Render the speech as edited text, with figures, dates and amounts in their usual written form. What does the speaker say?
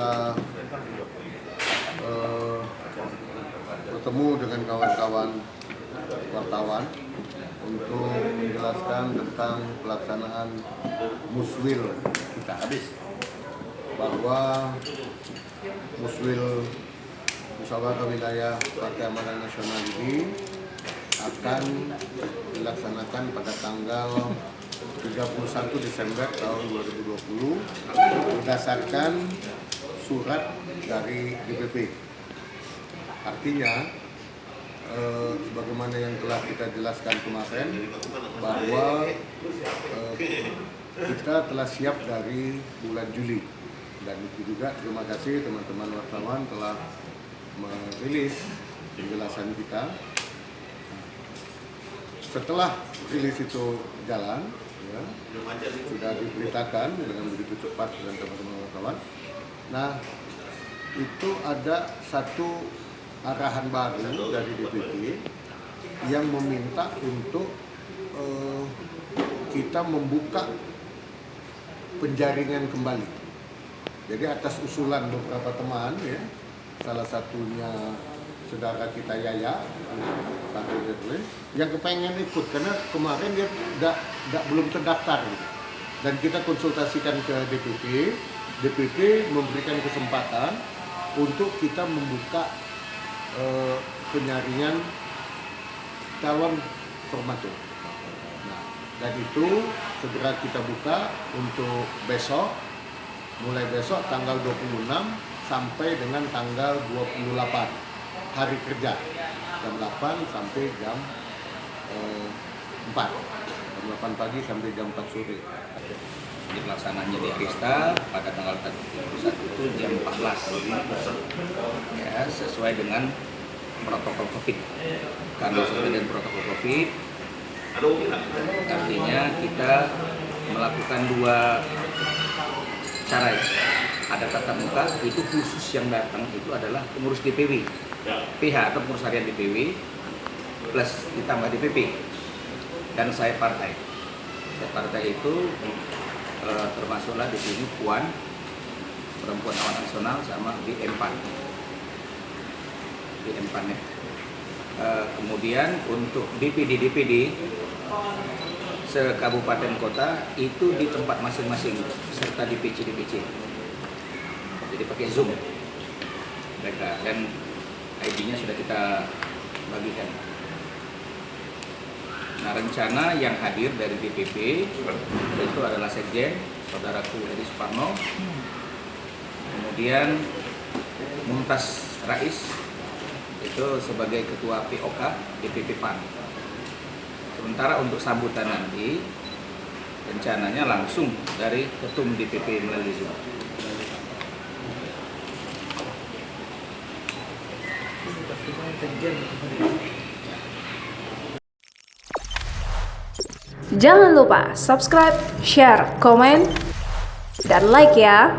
telah bertemu dengan kawan-kawan wartawan untuk menjelaskan tentang pelaksanaan Muswil kita, bahwa Muswil Musyawarah Wilayah Partai Amanat Nasional ini akan dilaksanakan pada tanggal 31 Desember tahun 2020 berdasarkan surat dari DPP. Artinya, sebagaimana yang telah kita jelaskan kemarin, bahwa kita telah siap dari bulan Juli. Dan itu juga terima kasih teman-teman wartawan telah merilis penjelasan kita. Setelah rilis itu jalan, ya, sudah diberitakan dengan begitu cepat dengan teman-teman wartawan. Nah, itu ada satu arahan baru dari DPP yang meminta untuk kita membuka penjaringan kembali. Jadi atas usulan beberapa teman, ya, salah satunya saudara kita Yaya, yang kepengen ikut karena kemarin dia belum terdaftar, dan kita konsultasikan ke DPP memberikan kesempatan untuk kita membuka penyaringan calon formatur. Nah, dan itu segera kita buka untuk besok, mulai besok tanggal 26 sampai dengan tanggal 28 hari kerja, jam 8 sampai jam 4, jam 8 pagi sampai jam 4 sore. Jadi pelaksanaannya di Arista pada tanggal 31 itu jam 14, ya, sesuai dengan protokol COVID. Karena sesuai dengan protokol COVID, artinya kita melakukan dua cara, ya. Ada tatap muka, itu khusus yang datang itu adalah pengurus DPW, PH atau pengurus harian DPW, plus ditambah DPP, dan saya partai. Saya partai itu termasuklah di sini Puan, Perempuan Amanat Nasional, sama di M-PAN. Di M-PAN, ya. Kemudian untuk DPD se-kabupaten kota itu di tempat masing-masing serta DPC. Jadi pakai Zoom mereka, dan ID-nya sudah kita bagikan. Nah, rencana yang hadir dari DPP itu adalah Sekjen, saudaraku Edi Suparno, kemudian Mumtaz Rais itu sebagai ketua POK DPP PAN. Sementara untuk sambutan nanti rencananya langsung dari ketum DPP melalui Zoom. Jangan lupa subscribe, share, komen, dan like ya.